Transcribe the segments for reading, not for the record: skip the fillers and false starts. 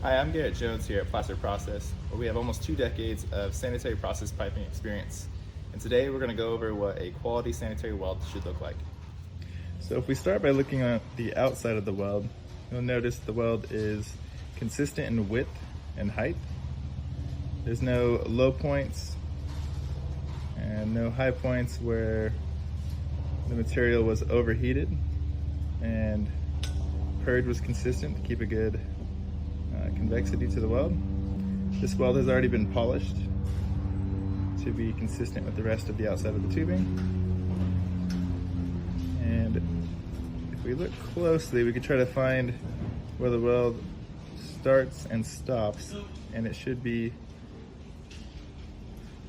Hi, I'm Garrett Jones here at Plaster Process, where we have almost 2 decades of sanitary process piping experience. And today we're going to go over what a quality sanitary weld should look like. So if we start by looking at the outside of the weld, you'll notice the weld is consistent in width and height. There's no low points and no high points where the material was overheated, and purge was consistent to keep a good convexity to the weld. This weld has already been polished to be consistent with the rest of the outside of the tubing. And if we look closely, we can try to find where the weld starts and stops, and it should be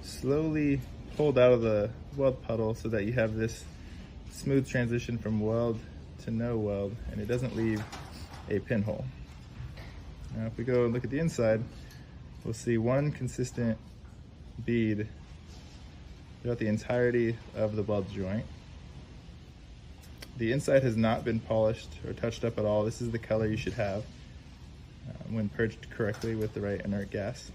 slowly pulled out of the weld puddle so that you have this smooth transition from weld to no weld, and it doesn't leave a pinhole. Now if we go and look at the inside, we'll see one consistent bead throughout the entirety of the weld joint. The inside has not been polished or touched up at all. This is the color you should have when purged correctly with the right inert gas.